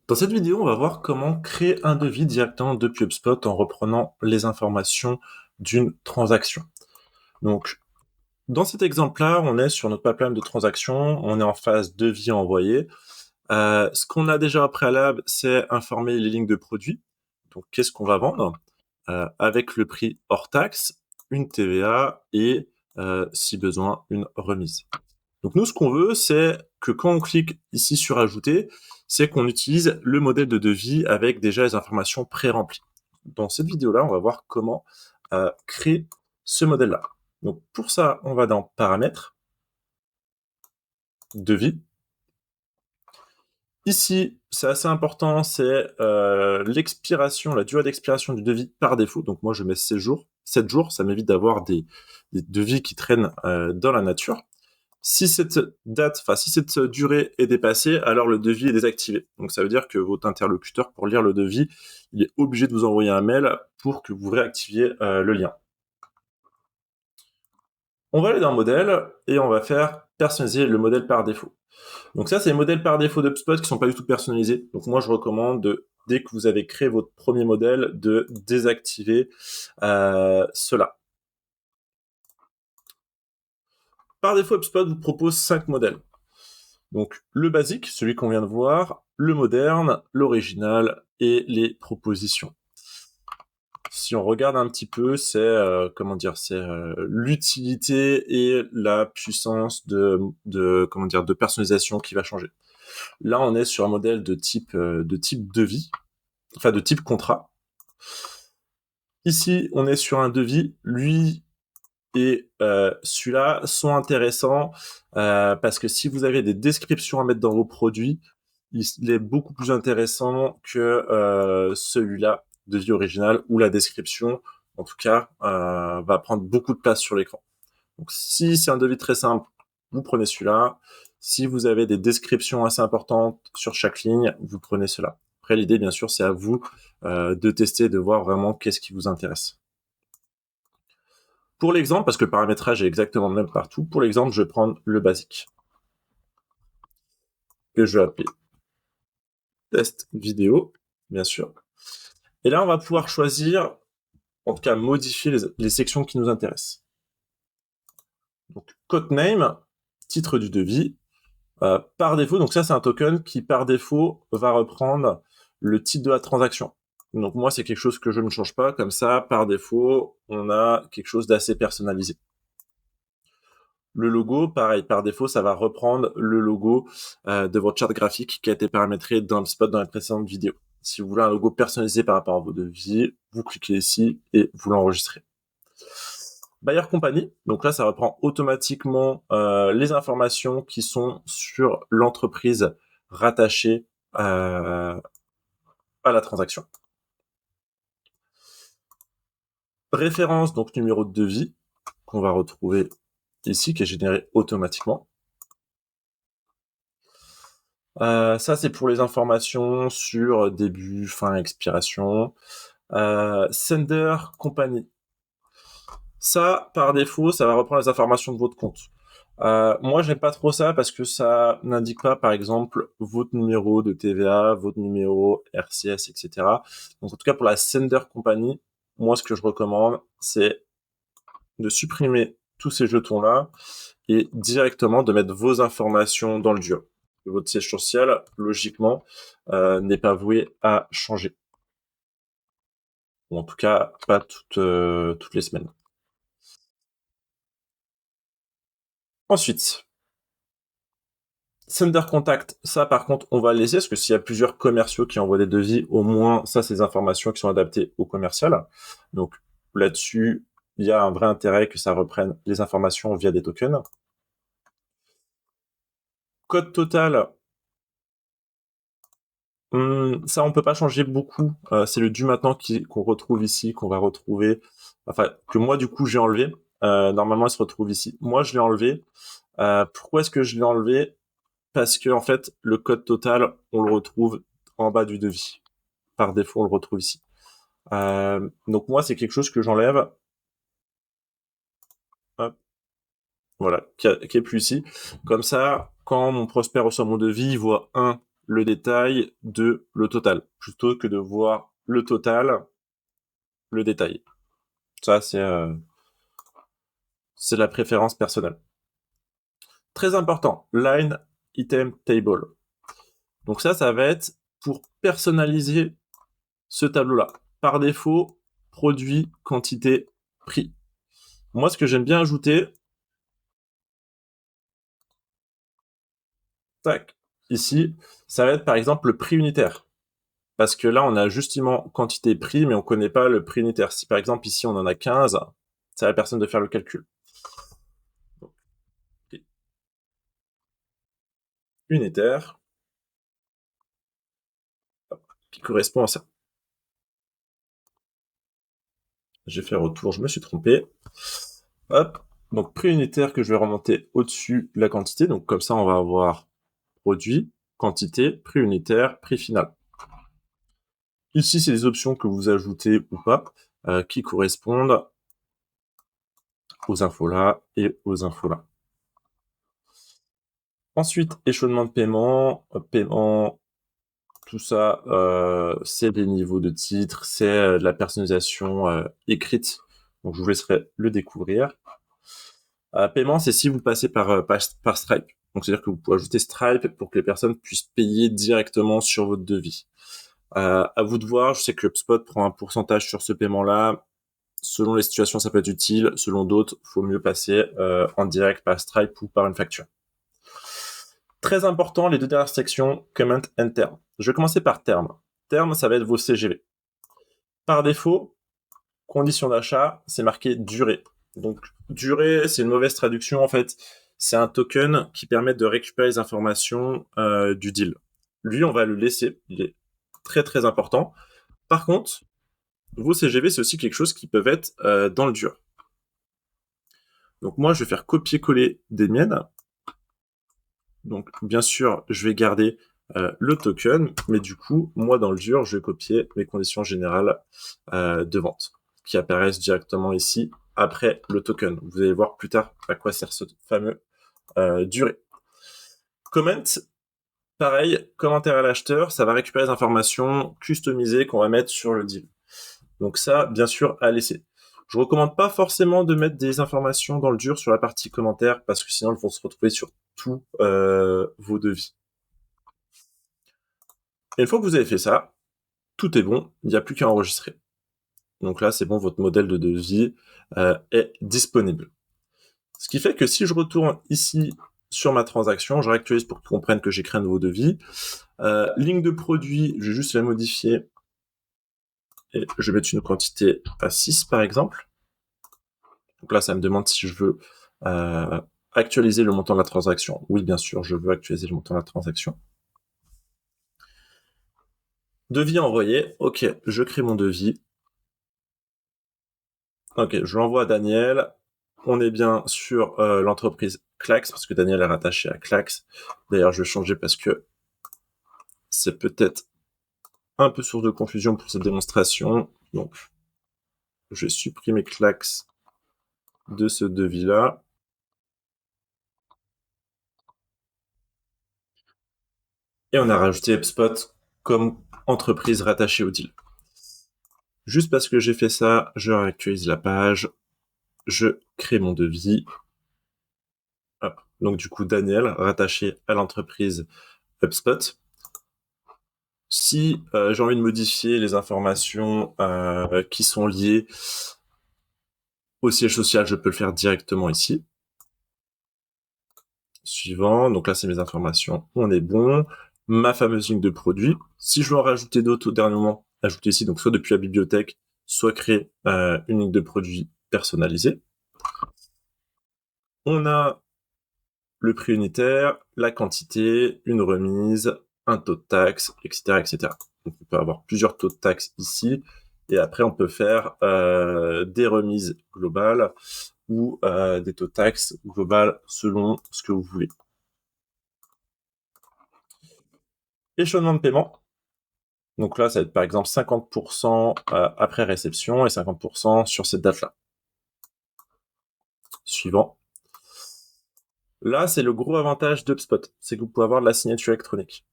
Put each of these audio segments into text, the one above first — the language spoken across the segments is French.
Dans cette vidéo, on va voir comment créer un devis directement depuis HubSpot en reprenant les informations d'une transaction. Donc, dans cet exemple-là, on est sur notre pipeline de transaction, on est en phase devis envoyé. Ce qu'on a déjà au préalable, c'est informer les lignes de produits. Donc, qu'est-ce qu'on va vendre avec le prix hors taxe, une TVA et, si besoin, une remise. Donc nous, ce qu'on veut, c'est que quand on clique ici sur ajouter, c'est qu'on utilise le modèle de devis avec déjà les informations pré-remplies. Dans cette vidéo-là, on va voir comment créer ce modèle-là. Donc pour ça, on va dans paramètres, devis. Ici, c'est assez important, c'est l'expiration, la durée d'expiration du devis par défaut. Donc moi, je mets 7 jours. 7 jours, ça m'évite d'avoir des devis qui traînent dans la nature. Si cette durée est dépassée, alors le devis est désactivé. Donc ça veut dire que votre interlocuteur, pour lire le devis, il est obligé de vous envoyer un mail pour que vous réactiviez le lien. On va aller dans modèle et on va faire personnaliser le modèle par défaut. Donc ça, c'est les modèles par défaut de HubSpot qui sont pas du tout personnalisés. Donc moi, je recommande dès que vous avez créé votre premier modèle, de désactiver cela. Par défaut, HubSpot vous propose 5 modèles. Donc le basique, celui qu'on vient de voir, le moderne, l'original et les propositions. Si on regarde un petit peu, c'est l'utilité et la puissance de personnalisation qui va changer. Là, on est sur un modèle de type devis, enfin de type contrat. Ici, on est sur un devis, lui et celui-là sont intéressants parce que si vous avez des descriptions à mettre dans vos produits, il est beaucoup plus intéressant que celui-là, devis original, où la description, en tout cas, va prendre beaucoup de place sur l'écran. Donc si c'est un devis très simple, vous prenez celui-là. Si vous avez des descriptions assez importantes sur chaque ligne, vous prenez cela. Après, l'idée, bien sûr, c'est à vous de tester, de voir vraiment qu'est-ce qui vous intéresse. Pour l'exemple, parce que le paramétrage est exactement le même partout, pour l'exemple, je vais prendre le basique, que je vais appeler test vidéo, bien sûr. Et là, on va pouvoir choisir, en tout cas modifier les sections qui nous intéressent. Donc, code name, titre du devis, par défaut, donc ça c'est un token qui par défaut va reprendre le titre de la transaction. Donc moi c'est quelque chose que je ne change pas, comme ça par défaut on a quelque chose d'assez personnalisé. Le logo, pareil, par défaut ça va reprendre le logo de votre charte graphique qui a été paramétré dans HubSpot dans la précédente vidéo. Si vous voulez un logo personnalisé par rapport à vos devis, vous cliquez ici et vous l'enregistrez. Buyer company, donc là ça reprend automatiquement les informations qui sont sur l'entreprise rattachée à la transaction. Référence, donc numéro de devis, qu'on va retrouver ici, qui est généré automatiquement. Ça c'est pour les informations sur début, fin, expiration. Sender company. Ça, par défaut, ça va reprendre les informations de votre compte. Moi, j'aime pas trop ça parce que ça n'indique pas, par exemple, votre numéro de TVA, votre numéro RCS, etc. Donc, en tout cas, pour la Sender Company, moi, ce que je recommande, c'est de supprimer tous ces jetons-là et directement de mettre vos informations dans le dur. Votre siège social, logiquement, n'est pas voué à changer. Ou en tout cas, pas toutes les semaines. Ensuite, Sender Contact, ça par contre, on va le laisser, parce que s'il y a plusieurs commerciaux qui envoient des devis, au moins, ça, c'est des informations qui sont adaptées au commercial. Donc là-dessus, il y a un vrai intérêt que ça reprenne les informations via des tokens. Code total, ça, on peut pas changer beaucoup. C'est le du maintenant qu'on retrouve ici, qu'on va retrouver, enfin, que moi, du coup, j'ai enlevé. Normalement, il se retrouve ici. Moi, je l'ai enlevé. Pourquoi est-ce que je l'ai enlevé? Parce que en fait, le code total, on le retrouve en bas du devis. Par défaut, on le retrouve ici. Donc moi, c'est quelque chose que j'enlève. Hop, voilà, qui est plus ici. Comme ça, quand mon prospect reçoit mon devis, il voit le détail de le total, plutôt que de voir le total, le détail. Ça, c'est la préférence personnelle. Très important, line item table. Donc ça va être pour personnaliser ce tableau-là. Par défaut, produit, quantité, prix. Moi, ce que j'aime bien ajouter, tac, ici, ça va être par exemple le prix unitaire. Parce que là, on a justement quantité prix, mais on ne connaît pas le prix unitaire. Si par exemple ici on en a 15, c'est à la personne de faire le calcul. Donc, unitaire, qui correspond à ça. J'ai fait retour, je me suis trompé. Hop, donc prix unitaire que je vais remonter au-dessus de la quantité. Donc comme ça, on va avoir produit, quantité, prix unitaire, prix final. Ici, c'est les options que vous ajoutez ou pas, qui correspondent aux infos là et aux infos là. Ensuite, échelonnement de paiement, tout ça, c'est des niveaux de titres, c'est de la personnalisation écrite. Donc, je vous laisserai le découvrir. Paiement, c'est si vous passez par Stripe. Donc, c'est-à-dire que vous pouvez ajouter Stripe pour que les personnes puissent payer directement sur votre devis. À vous de voir, je sais que HubSpot prend un pourcentage sur ce paiement-là. Selon les situations, ça peut être utile. Selon d'autres, il faut mieux passer en direct par Stripe ou par une facture. Très important, les deux dernières sections, comment and term. Je vais commencer par terme. Terme, ça va être vos CGV. Par défaut, condition d'achat, c'est marqué durée. Donc, durée, c'est une mauvaise traduction, en fait. C'est un token qui permet de récupérer les informations du deal. Lui, on va le laisser. Il est très, très important. Par contre, vos CGV, c'est aussi quelque chose qui peut être dans le dur. Donc, moi, je vais faire copier-coller des miennes. Donc, bien sûr, je vais garder le token, mais du coup, moi, dans le dur, je vais copier mes conditions générales de vente, qui apparaissent directement ici, après le token. Vous allez voir plus tard à quoi sert ce fameux durée. Comment, pareil, commentaire à l'acheteur, ça va récupérer les informations customisées qu'on va mettre sur le deal. Donc ça, bien sûr, à laisser. Je recommande pas forcément de mettre des informations dans le dur sur la partie commentaire parce que sinon, elles vont se retrouver sur tous vos devis. Et une fois que vous avez fait ça, tout est bon, il n'y a plus qu'à enregistrer. Donc là, c'est bon, votre modèle de devis est disponible. Ce qui fait que si je retourne ici sur ma transaction, je réactualise pour qu'ils comprennent que j'ai créé un nouveau devis. Ligne de produit, je vais juste la modifier et je vais mettre une quantité à 6 par exemple. Donc là, ça me demande si je veux actualiser le montant de la transaction. Oui, bien sûr, je veux actualiser le montant de la transaction. Devis envoyé. Ok, je crée mon devis. Ok, je l'envoie à Daniel. On est bien sur l'entreprise Clax, parce que Daniel est rattaché à Clax. D'ailleurs, je vais changer parce que c'est peut-être un peu source de confusion pour cette démonstration. Donc, je vais supprimer Clax de ce devis-là. Et on a rajouté HubSpot comme entreprise rattachée au deal. Juste parce que j'ai fait ça, je réactualise la page, je crée mon devis. Hop. Donc du coup, Daniel, rattaché à l'entreprise HubSpot. Si j'ai envie de modifier les informations qui sont liées au siège social, je peux le faire directement ici. Suivant, donc là c'est mes informations, on est bon. Ma fameuse ligne de produit. Si je veux en rajouter d'autres au dernier moment, ajouter ici, donc soit depuis la bibliothèque, soit créer une ligne de produit personnalisée. On a le prix unitaire, la quantité, une remise, un taux de taxe, etc., etc. Donc, on peut avoir plusieurs taux de taxe ici, et après on peut faire des remises globales ou des taux de taxe globales selon ce que vous voulez. Échelonnement de paiement. Donc là, ça va être par exemple 50% après réception et 50% sur cette date-là. Suivant. Là, c'est le gros avantage d'HubSpot, c'est que vous pouvez avoir de la signature électronique.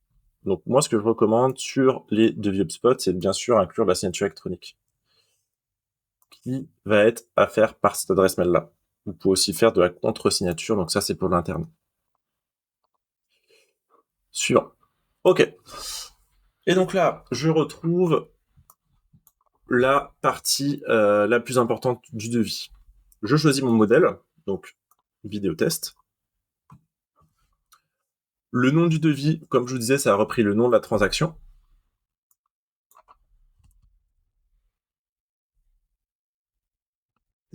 Donc moi, ce que je recommande sur les devis HubSpot, c'est bien sûr inclure la signature électronique, qui va être à faire par cette adresse mail-là. Vous pouvez aussi faire de la contre-signature, donc ça, c'est pour l'interne. Suivant. OK. Et donc là, je retrouve la partie la plus importante du devis. Je choisis mon modèle, donc vidéo test. Le nom du devis, comme je vous disais, ça a repris le nom de la transaction.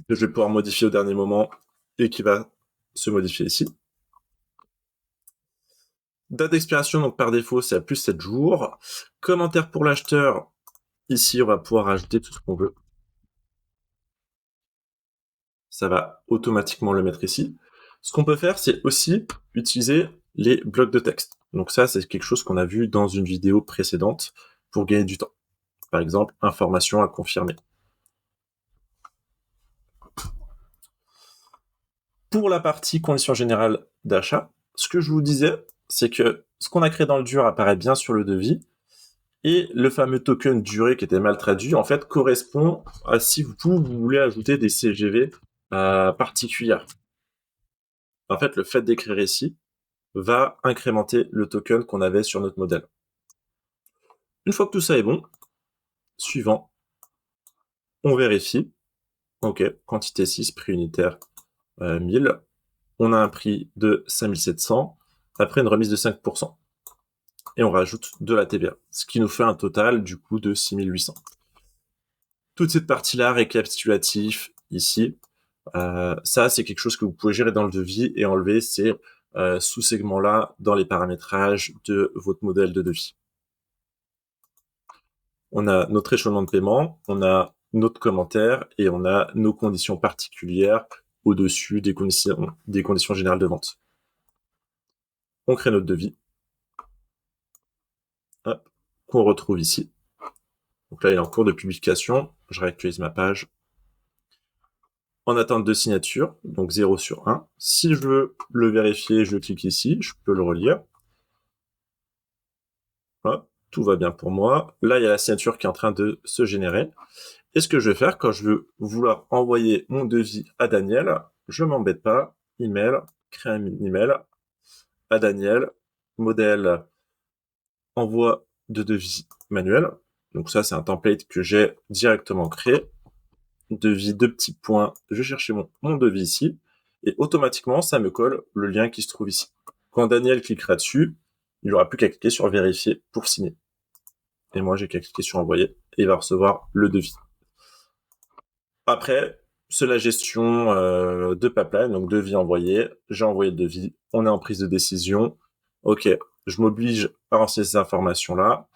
Que je vais pouvoir modifier au dernier moment et qui va se modifier ici. Date d'expiration, donc par défaut, c'est à plus 7 jours. Commentaire pour l'acheteur, ici, on va pouvoir ajouter tout ce qu'on veut. Ça va automatiquement le mettre ici. Ce qu'on peut faire, c'est aussi utiliser les blocs de texte. Donc ça, c'est quelque chose qu'on a vu dans une vidéo précédente pour gagner du temps. Par exemple, information à confirmer. Pour la partie conditions générales d'achat, ce que je vous disais, c'est que ce qu'on a créé dans le dur apparaît bien sur le devis, et le fameux token durée qui était mal traduit, en fait, correspond à si vous voulez ajouter des CGV particulières. En fait, le fait d'écrire ici va incrémenter le token qu'on avait sur notre modèle. Une fois que tout ça est bon, suivant, on vérifie. OK, quantité 6, prix unitaire 1000. On a un prix de 5700, après une remise de 5%. Et on rajoute de la TVA, ce qui nous fait un total du coup de 6800. Toute cette partie-là, récapitulatif, ici, ça c'est quelque chose que vous pouvez gérer dans le devis et enlever ces sous-segments-là dans les paramétrages de votre modèle de devis. On a notre échelonnement de paiement, on a notre commentaire et on a nos conditions particulières au-dessus des conditions générales de vente. On crée notre devis, hop, qu'on retrouve ici. Donc là, il est en cours de publication. Je réactualise ma page. En attente de signature, donc 0 sur 1. Si je veux le vérifier, je clique ici, je peux le relire. Hop, tout va bien pour moi. Là, il y a la signature qui est en train de se générer. Et ce que je vais faire quand je veux vouloir envoyer mon devis à Daniel, je m'embête pas. Email, créer un email à Daniel, modèle envoi de devis manuel. Donc ça, c'est un template que j'ai directement créé. Devis, 2 petits points, je vais chercher mon devis ici, et automatiquement, ça me colle le lien qui se trouve ici. Quand Daniel cliquera dessus, il n'aura plus qu'à cliquer sur vérifier pour signer. Et moi, j'ai qu'à cliquer sur envoyer, et il va recevoir le devis. Après, c'est la gestion de pipeline, donc devis envoyé, j'ai envoyé le devis, on est en prise de décision, ok, je m'oblige à renseigner ces informations-là,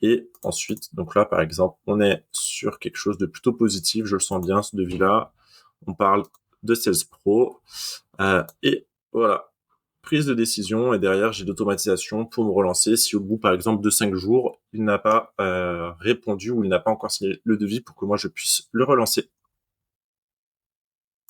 et ensuite, donc là, par exemple, on est sur quelque chose de plutôt positif, je le sens bien, ce devis-là. On parle de Sales Pro. Et voilà, prise de décision. Et derrière, j'ai l'automatisation pour me relancer si au bout, par exemple, de 5 jours, il n'a pas répondu ou il n'a pas encore signé le devis pour que moi, je puisse le relancer.